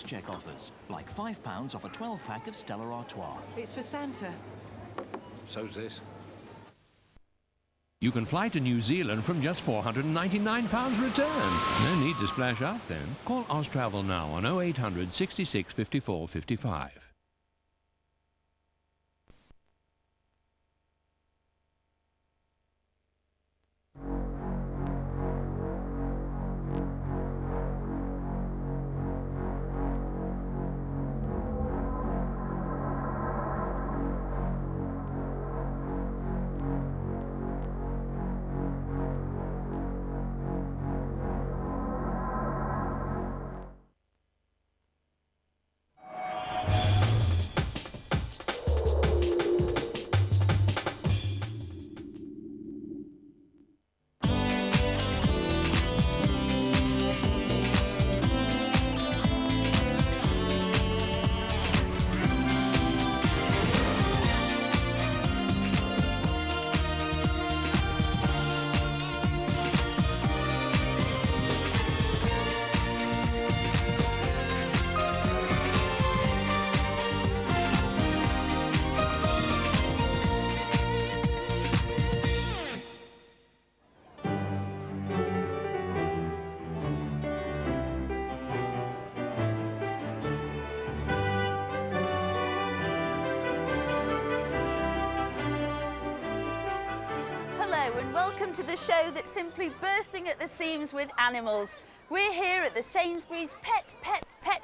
check offers, like £5 off a 12-pack of Stella Artois. It's for Santa. So's this. You can fly to New Zealand from just £499 return. No need to splash out then. Call Austravel now on 0800 66 54 55. Welcome to the show that's simply bursting at the seams with animals. We're here at the Sainsbury's Pet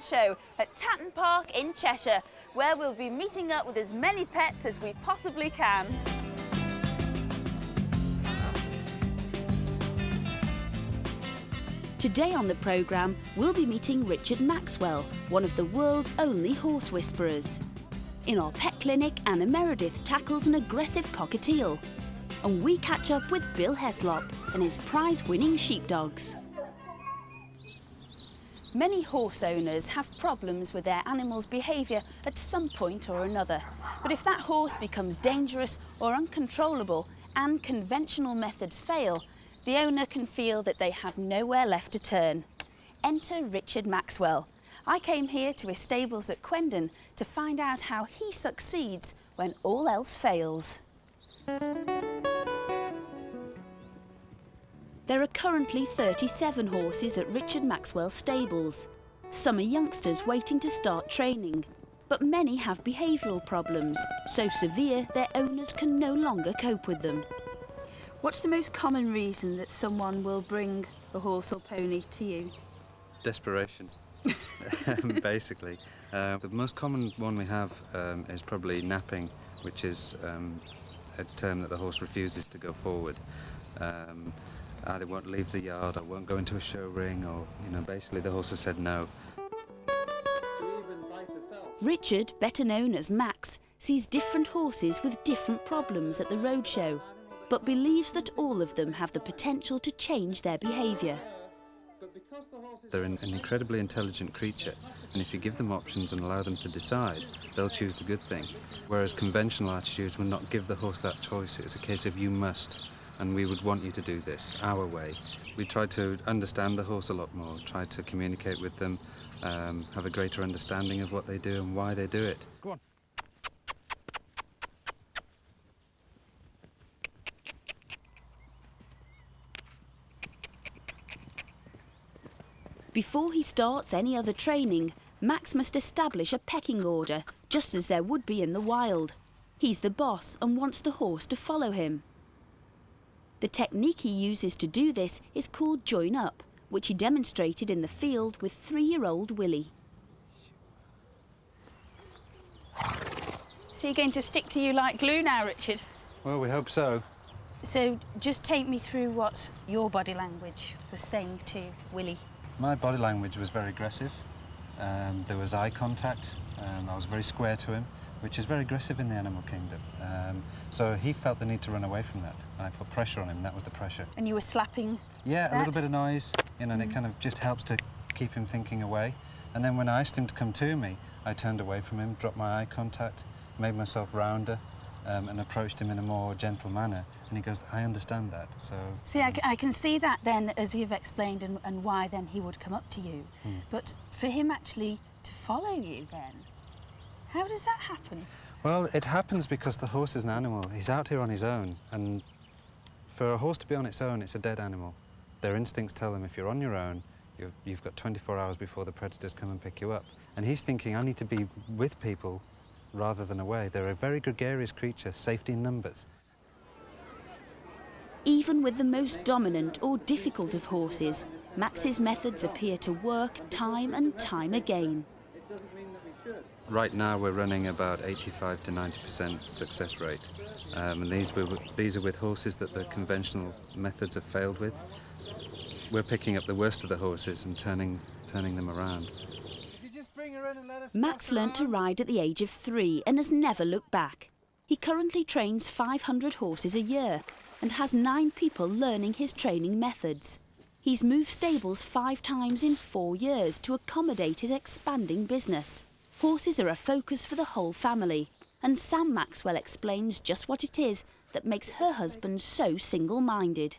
Show at Tatton Park in Cheshire, where we'll be meeting up with as many pets as we possibly can. Today on the programme, we'll be meeting Richard Maxwell, one of the world's only horse whisperers. In our pet clinic, Anna Meredith tackles an aggressive cockatiel. And we catch up with Bill Heslop and his prize-winning sheepdogs. Many horse owners have problems with their animal's behaviour at some point or another. But if that horse becomes dangerous or uncontrollable and conventional methods fail, the owner can feel that they have nowhere left to turn. Enter Richard Maxwell. I came here to his stables at Quendon to find out how he succeeds when all else fails. There are currently 37 horses at Richard Maxwell's stables. Some are youngsters waiting to start training, but many have behavioural problems, so severe their owners can no longer cope with them. What's the most common reason that someone will bring a horse or pony to you? Desperation, basically. The most common one we have is probably napping, which is a term that the horse refuses to go forward. Either won't leave the yard or won't go into a show ring, or, basically the horse has said no. Richard, better known as Max, sees different horses with different problems at the Roadshow, but believes that all of them have the potential to change their behaviour. They're an incredibly intelligent creature, and if you give them options and allow them to decide, they'll choose the good thing. Whereas conventional attitudes will not give the horse that choice. It's a case of you must. And we would want you to do this our way. We try to understand the horse a lot more, try to communicate with them, have a greater understanding of what they do and why they do it. Go on. Before he starts any other training, Max must establish a pecking order, just as there would be in the wild. He's the boss and wants the horse to follow him. The technique he uses to do this is called join up, which he demonstrated in the field with 3-year-old Willie. So you're going to stick to you like glue now, Richard? Well, we hope so. So just take me through what your body language was saying to Willie. My body language was very aggressive. There was eye contact. I was very square to him, which is very aggressive in the animal kingdom. So he felt the need to run away from that. And I put pressure on him, that was the pressure. And you were slapping Yeah, that? A little bit of noise, and it kind of just helps to keep him thinking away. And then when I asked him to come to me, I turned away from him, dropped my eye contact, made myself rounder, and approached him in a more gentle manner. And he goes, I understand that, so... See, I can see that then, as you've explained, and why then he would come up to you. But for him actually follow you then? How does that happen? Well, it happens because the horse is an animal. He's out here on his own, and for a horse to be on its own, it's a dead animal. Their instincts tell them if you're on your own, you've got 24 hours before the predators come and pick you up. And he's thinking, I need to be with people rather than away. They're a very gregarious creature, safety in numbers. Even with the most dominant or difficult of horses, Max's methods appear to work time and time again. Right now we're running about 85 to 90% success rate. And these are with horses that the conventional methods have failed with. We're picking up the worst of the horses and turning them around. Max learnt to ride at the age of 3 and has never looked back. He currently trains 500 horses a year and has 9 people learning his training methods. He's moved stables 5 times in 4 years to accommodate his expanding business. Horses are a focus for the whole family, and Sam Maxwell explains just what it is that makes her husband so single-minded.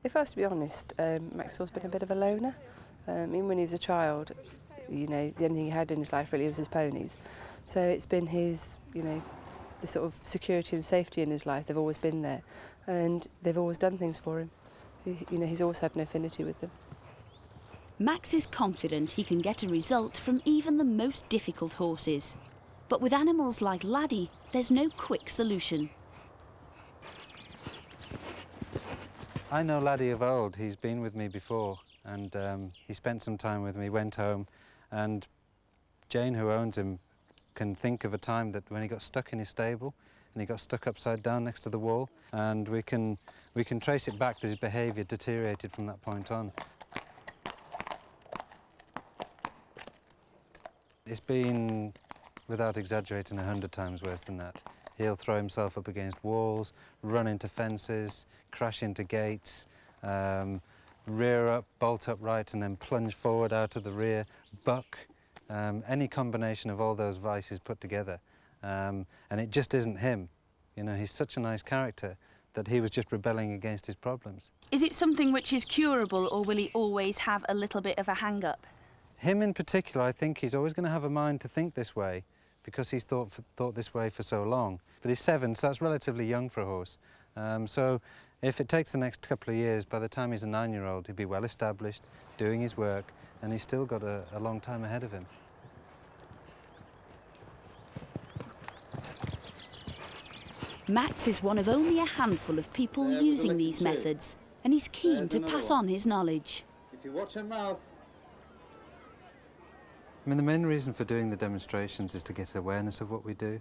If I was to be honest, Maxwell's been a bit of a loner. Even when he was a child, you know, the only thing he had in his life really was his ponies. So it's been his, you know, the sort of security and safety in his life. They've always been there, and they've always done things for him. You know, he's always had an affinity with them. Max is confident he can get a result from even the most difficult horses. But with animals like Laddie, there's no quick solution. I know Laddie of old. He's been with me before, and he spent some time with me, went home, and Jane, who owns him, can think of a time that when he got stuck in his stable and he got stuck upside down next to the wall, and we can trace it back that his behaviour deteriorated from that point on. It's been, without exaggerating, 100 times worse than that. He'll throw himself up against walls, run into fences, crash into gates, rear up, bolt upright, and then plunge forward out of the rear, buck. Any combination of all those vices put together. And it just isn't him. You know, he's such a nice character that he was just rebelling against his problems. Is it something which is curable, or will he always have a little bit of a hang-up? Him in particular, I think he's always going to have a mind to think this way because he's thought this way for so long. But he's 7, so that's relatively young for a horse. So if it takes the next couple of years, by the time he's a 9-year-old, he'll be well established, doing his work, and he's still got a long time ahead of him. Max is one of only a handful of people using these methods, and he's keen to pass on his knowledge. If you watch your mouth. I mean, the main reason for doing the demonstrations is to get awareness of what we do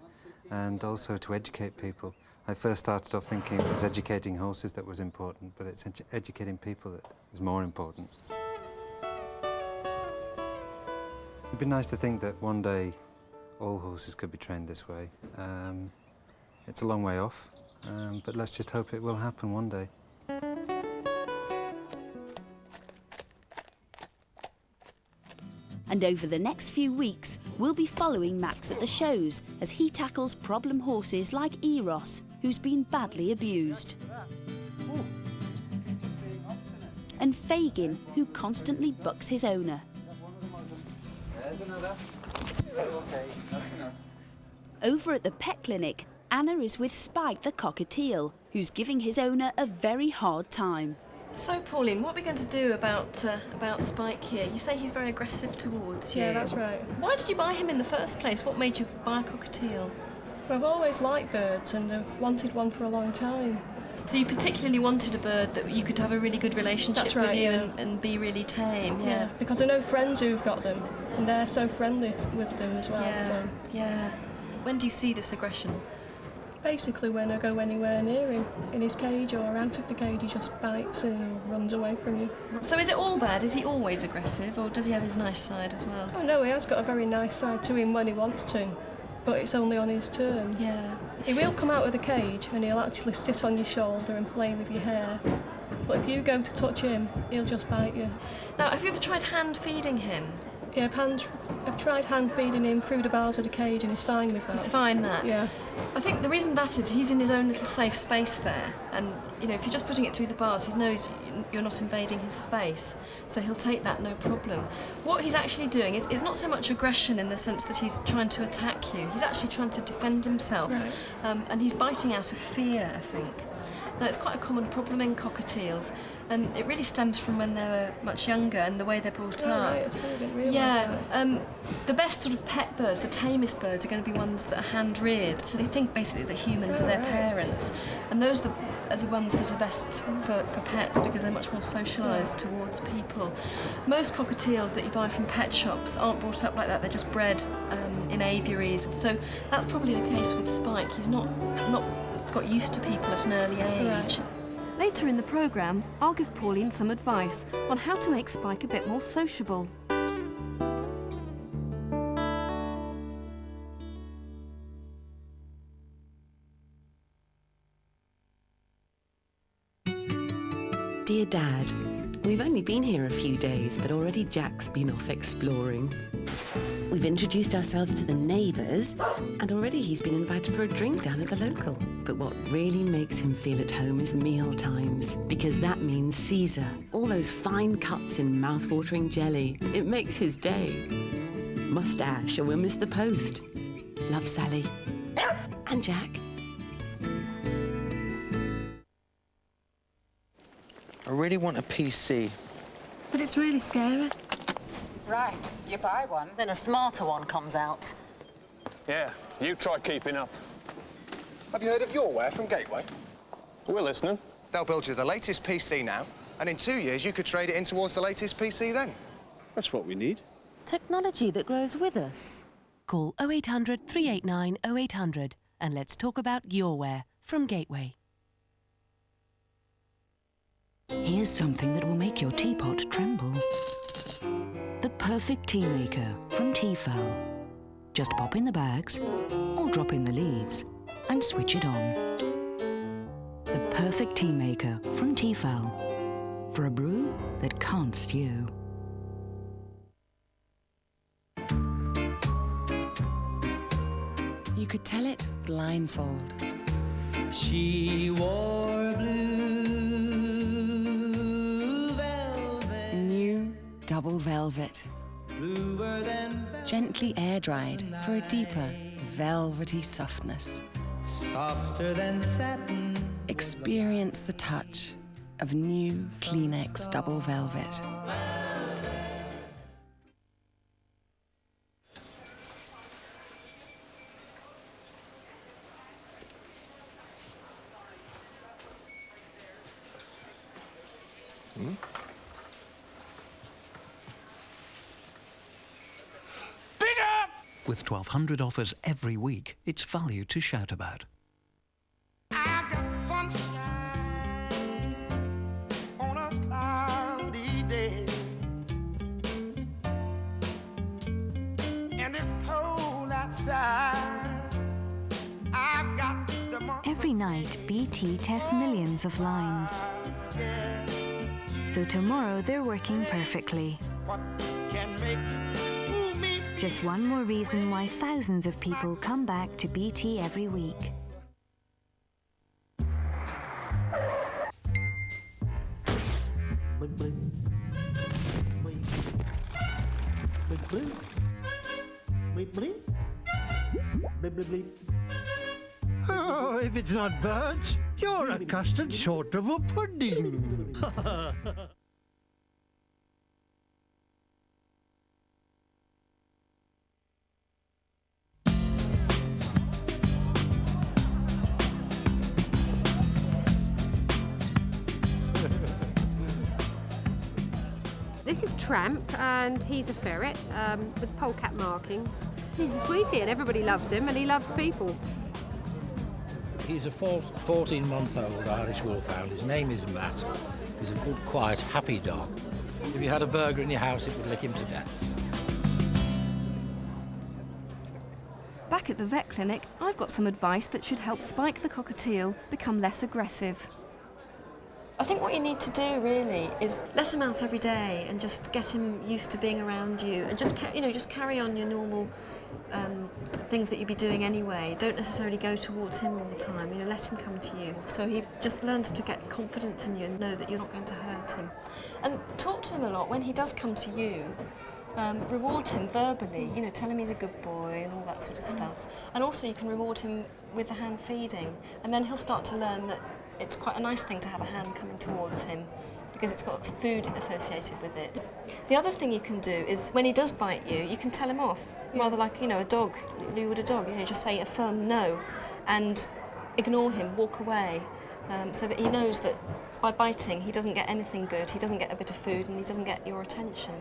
and also to educate people. I first started off thinking it was educating horses that was important, but it's educating people that is more important. It'd be nice to think that one day all horses could be trained this way. It's a long way off, but let's just hope it will happen one day. And over the next few weeks, we'll be following Max at the shows as he tackles problem horses like Eros, who's been badly abused. And Fagin, who constantly bucks his owner. There's another. Okay, that's enough. Over at the pet clinic, Anna is with Spike the cockatiel, who's giving his owner a very hard time. So, Pauline, what are we going to do about Spike here? You say he's very aggressive towards you. Yeah, that's right. Why did you buy him in the first place? What made you buy a cockatiel? Well, I've always liked birds and have wanted one for a long time. So you particularly wanted a bird that you could have a really good relationship That's right, with you yeah. and be really tame, Yeah, because I know friends who've got them and they're so friendly with them as well. Yeah, So yeah. When do you see this aggression? basically when I go anywhere near him, in his cage or out of the cage, he just bites and runs away from you. So is it all bad? Is he always aggressive, or does he have his nice side as well? Oh no, he has got a very nice side to him when he wants to, but it's only on his terms. Yeah. He will come out of the cage and he'll actually sit on your shoulder and play with your hair. But if you go to touch him, he'll just bite you. Now, have you ever tried hand feeding him? Yeah, I've tried hand feeding him through the bars of the cage and he's fine with that. He's fine that? Yeah. I think the reason that is he's in his own little safe space there, and you know, if you're just putting it through the bars, he knows you're not invading his space, so he'll take that no problem. What he's actually doing is not so much aggression in the sense that he's trying to attack you, he's actually trying to defend himself, right. And he's biting out of fear, I think. Now, it's quite a common problem in cockatiels, and it really stems from when they were much younger and the way they're brought up. Right, so I didn't realise yeah, that. The best sort of pet birds, the tamest birds, are going to be ones that are hand-reared, so they think basically that humans are their parents, and those are the ones that are best for pets because they're much more socialised towards people. Most cockatiels that you buy from pet shops aren't brought up like that, they're just bred in aviaries, so that's probably the case with Spike. He's not got used to people at an early age. Later in the programme, I'll give Pauline some advice on how to make Spike a bit more sociable. Dear Dad, we've only been here a few days, but already Jack's been off exploring. We've introduced ourselves to the neighbours, and already he's been invited for a drink down at the local. But what really makes him feel at home is meal times, because that means Caesar, all those fine cuts in mouth-watering jelly. It makes his day. Mustache, or we'll miss the post. Love, Sally. And Jack. I really want a PC. But it's really scary. Right, you buy one, then a smarter one comes out. Yeah, you try keeping up. Have you heard of Yourware from Gateway? We're listening. They'll build you the latest PC now, and in 2 years you could trade it in towards the latest PC then. That's what we need. Technology that grows with us. Call 0800 389 0800 and let's talk about Yourware from Gateway. Here's something that will make your teapot tremble. The perfect tea maker from Teafal. Just pop in the bags or drop in the leaves and switch it on. The perfect tea maker from Teafal. For a brew that can't stew. You could tell it blindfold. She wore blue velvet. New double velvet. Bluer than velvet. Gently air-dried for a deeper, velvety softness. Softer than satin. Experience the touch of new Kleenex double velvet. With 1,200 offers every week, it's value to shout about. I've got sunshine on a cloudy day, and it's cold outside. I've got the Every night, BT tests millions of lines. So tomorrow they're working perfectly. What can make just one more reason why thousands of people come back to BT every week. Oh, if it's not burnt, you're a custard short of a pudding. This is Tramp, and he's a ferret with polecat markings. He's a sweetie, and everybody loves him, and he loves people. He's a 14-month-old Irish wolfhound. His name is Matt. He's a good, quiet, happy dog. If you had a burglar in your house, it would lick him to death. Back at the vet clinic, I've got some advice that should help Spike the cockatiel become less aggressive. I think what you need to do really is let him out every day and just get him used to being around you, and just just carry on your normal things that you'd be doing anyway. Don't necessarily go towards him all the time. Let him come to you. So he just learns to get confidence in you and know that you're not going to hurt him. And talk to him a lot when he does come to you. Reward him verbally. Tell him he's a good boy and all that sort of stuff. And also you can reward him with the hand feeding, and then he'll start to learn that it's quite a nice thing to have a hand coming towards him because it's got food associated with it. The other thing you can do is when he does bite you, you can tell him off, rather like, a dog, you would a dog, just say a firm no and ignore him, walk away, so that he knows that by biting he doesn't get anything good, he doesn't get a bit of food and he doesn't get your attention.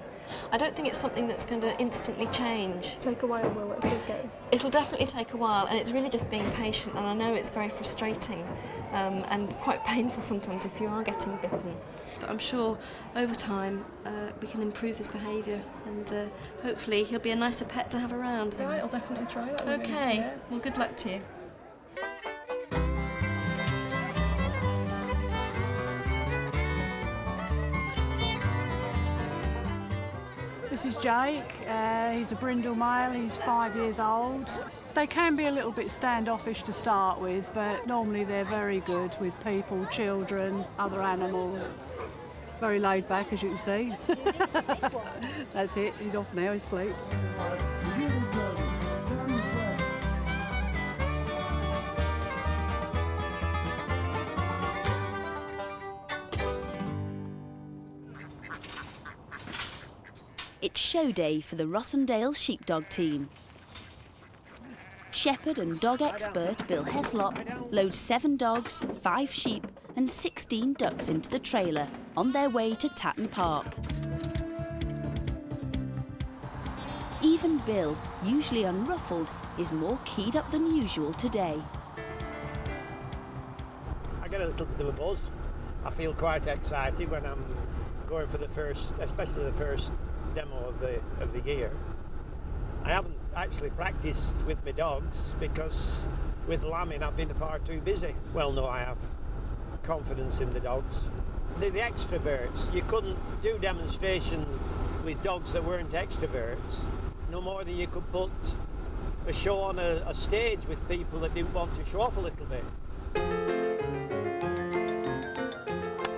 I don't think it's something that's going to instantly change. Take a while, will it, to get? It'll definitely take a while, and it's really just being patient, and I know it's very frustrating and quite painful sometimes if you are getting bitten. But I'm sure over time we can improve his behaviour, and hopefully he'll be a nicer pet to have around. Right, I'll definitely try that. Okay, Yeah. well, good luck to you. This is Jake. He's a brindle male. He's 5 years old. They can be a little bit standoffish to start with, but normally they're very good with people, children, other animals. Very laid back, as you can see. That's it. He's off now. He's asleep. It's show day for the Rossendale sheepdog team. Shepherd and dog expert Bill Heslop loads 7 dogs, 5 sheep and 16 ducks into the trailer on their way to Tatton Park. Even Bill, usually unruffled, is more keyed up than usual today. I get a little bit of a buzz. I feel quite excited when I'm going for the first, especially the first demo of the year. I haven't actually practiced with my dogs because with lambing I've been far too busy. Well, no, I have confidence in the dogs. They're the extroverts. You couldn't do demonstration with dogs that weren't extroverts, no more than you could put a show on a stage with people that didn't want to show off a little bit.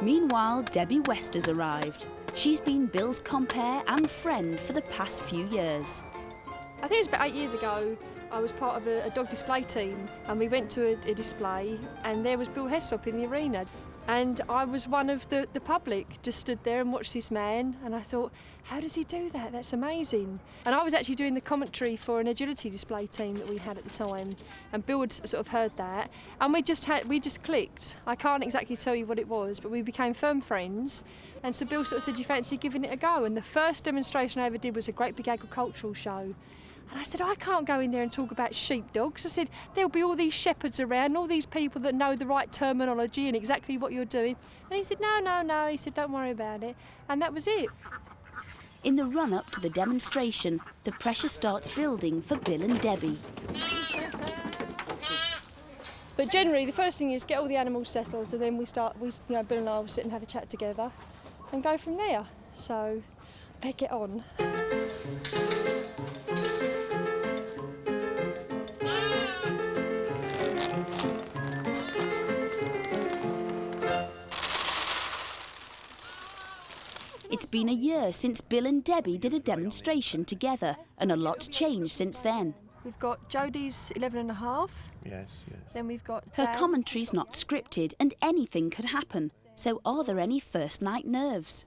Meanwhile, Debbie West has arrived. She's been Bill's compere and friend for the past few years. I think it was about 8 years ago. I was part of a dog display team, and we went to a display, and there was Bill Heslop in the arena. And I was one of the public, just stood there and watched this man, and I thought, how does he do that? That's amazing. And I was actually doing the commentary for an agility display team that we had at the time, and Bill had sort of heard that, and we just clicked. I can't exactly tell you what it was, but we became firm friends. And so Bill sort of said, do you fancy giving it a go? And the first demonstration I ever did was a great big agricultural show. And I said, I can't go in there and talk about sheepdogs. I said, there'll be all these shepherds around, all these people that know the right terminology and exactly what you're doing. And he said, no. He said, don't worry about it. And that was it. In the run-up to the demonstration, the pressure starts building for Bill and Debbie. But generally, the first thing is get all the animals settled, and then Bill and I will sit and have a chat together and go from there. So, better get on. It's been a year since Bill and Debbie did a demonstration together, and a lot's changed since then. We've got Jodie's 11 and a half. Yes. Then we've got Her Dale. commentary's not scripted, and anything could happen. So are there any first night nerves?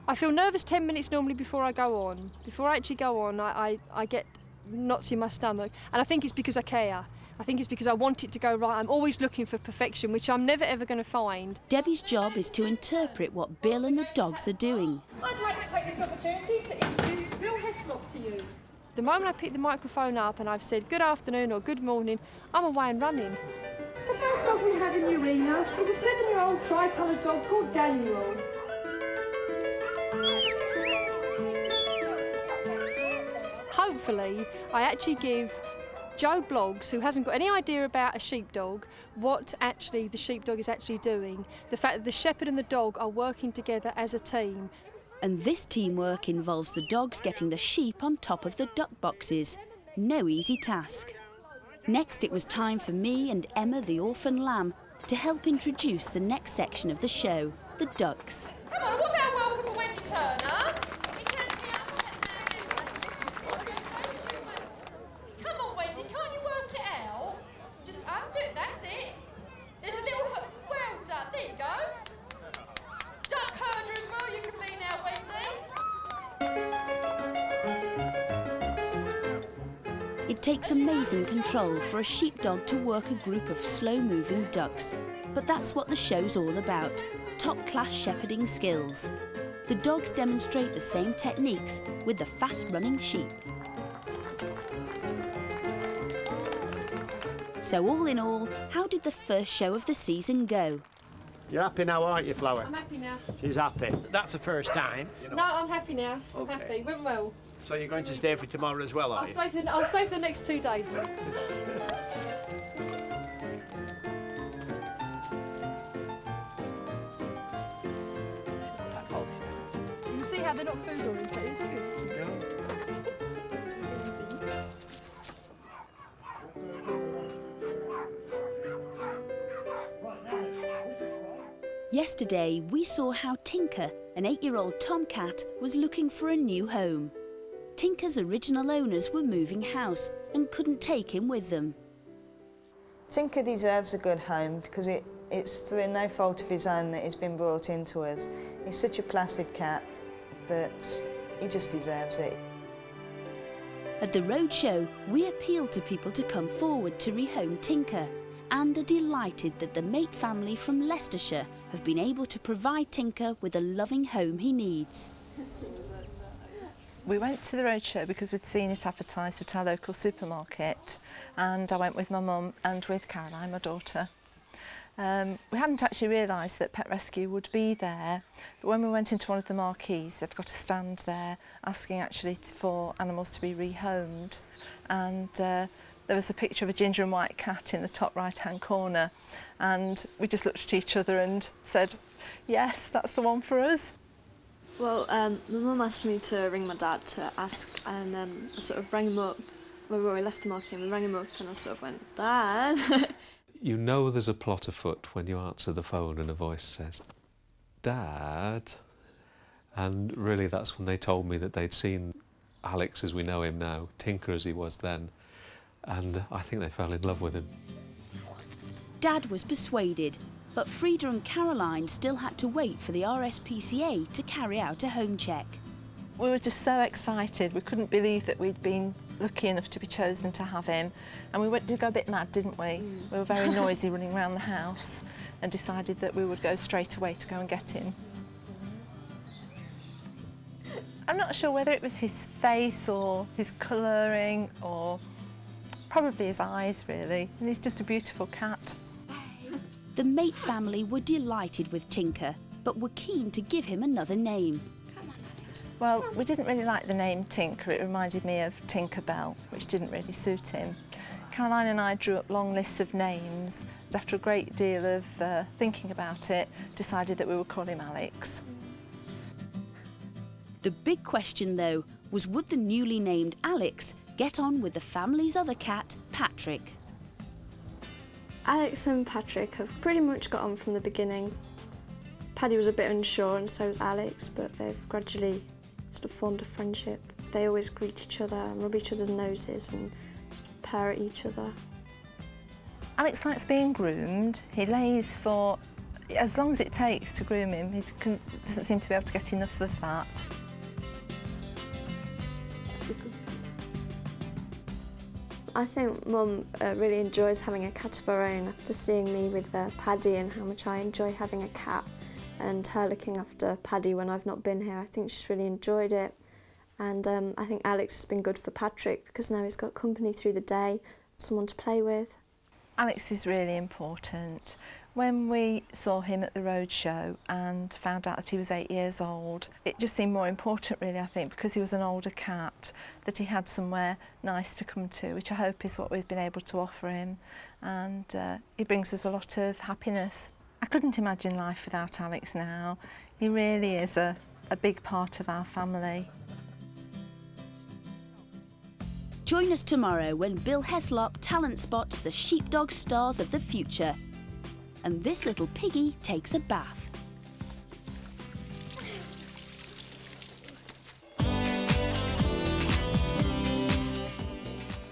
I feel nervous 10 minutes normally before I go on. Before I actually go on, I get knots in my stomach, and I think it's because I care. I think it's because I want it to go right. I'm always looking for perfection, which I'm never ever going to find. Debbie's job is to interpret what Bill and the dogs are doing. I'd like to take this opportunity to introduce Bill Heslop to you. The moment I pick the microphone up and I've said good afternoon or good morning, I'm away and running. The first dog we have in the arena is a 7-year-old tri-coloured dog called Daniel. Hopefully, I actually give Joe Bloggs, who hasn't got any idea about a sheepdog, what actually the sheepdog is actually doing, the fact that the shepherd and the dog are working together as a team. And this teamwork involves the dogs getting the sheep on top of the duck boxes. No easy task. Next, it was time for me and Emma the orphan lamb to help introduce the next section of the show, the ducks. Come on, what about welcome for Wendy Turner? Come on, Wendy, can't you work it out? Just undo it, that's it. There's a little hook. Well done, there you go. Duck herder as well you can be now, Wendy. It takes amazing control for a sheepdog to work a group of slow-moving ducks. But that's what the show's all about, top-class shepherding skills. The dogs demonstrate the same techniques with the fast-running sheep. So all in all, how did the first show of the season go? You're happy now, aren't you, Flower? I'm happy now. She's happy. That's the first time. No, I'm happy now. I'm Okay. happy. Went well. So you're going to stay for tomorrow as well, are I'll you? stay for the next 2 days. You can see how they're not food oriented. It's good. Yesterday, we saw how Tinker, an 8-year-old tomcat, was looking for a new home. Tinker's original owners were moving house and couldn't take him with them. Tinker deserves a good home because it's through no fault of his own that he's been brought into us. He's such a placid cat that he just deserves it. At the Roadshow, we appealed to people to come forward to rehome Tinker and are delighted that the Mate family from Leicestershire have been able to provide Tinker with a loving home he needs. We went to the Roadshow because we'd seen it advertised at our local supermarket, and I went with my mum and with Caroline, my daughter. We hadn't actually realised that Pet Rescue would be there, but when we went into one of the marquees, they'd got a stand there asking actually for animals to be rehomed, and there was a picture of a ginger and white cat in the top right-hand corner, and we just looked at each other and said, yes, that's the one for us. Well, my mum asked me to ring my dad to ask, and I sort of rang him up. Well, we left the market and we rang him up, and I sort of went, Dad. You know there's a plot afoot when you answer the phone and a voice says, Dad. And really that's when they told me that they'd seen Alex as we know him now, Tinker as he was then, and I think they fell in love with him. Dad was persuaded, but Frida and Caroline still had to wait for the RSPCA to carry out a home check. We were just so excited. We couldn't believe that we'd been lucky enough to be chosen to have him. And we did go a bit mad, didn't we? We were very noisy running around the house and decided that we would go straight away to go and get him. I'm not sure whether it was his face or his colouring or probably his eyes, really. And he's just a beautiful cat. The Mate family were delighted with Tinker, but were keen to give him another name. Well, we didn't really like the name Tinker. It reminded me of Tinker Bell, which didn't really suit him. Caroline and I drew up long lists of names, and after a great deal of thinking about it, decided that we would call him Alex. The big question, though, was would the newly named Alex get on with the family's other cat, Patrick? Alex and Patrick have pretty much got on from the beginning. Paddy was a bit unsure and so was Alex, but they've gradually sort of formed a friendship. They always greet each other and rub each other's noses and sort of purr at each other. Alex likes being groomed. He lays for as long as it takes to groom him. He doesn't seem to be able to get enough of that. I think Mum really enjoys having a cat of her own after seeing me with Paddy and how much I enjoy having a cat and her looking after Paddy when I've not been here. I think she's really enjoyed it, and I think Alex has been good for Patrick because now he's got company through the day, someone to play with. Alex is really important. When we saw him at the Roadshow and found out that he was 8 years old, it just seemed more important really, I think, because he was an older cat, that he had somewhere nice to come to, which I hope is what we've been able to offer him, and he brings us a lot of happiness. I couldn't imagine life without Alex now. He really is a big part of our family. Join us tomorrow when Bill Heslop talent spots the sheepdog stars of the future. And this little piggy takes a bath.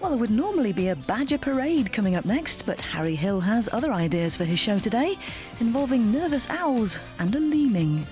Well, there would normally be a badger parade coming up next, but Harry Hill has other ideas for his show today, involving nervous owls and a leeming.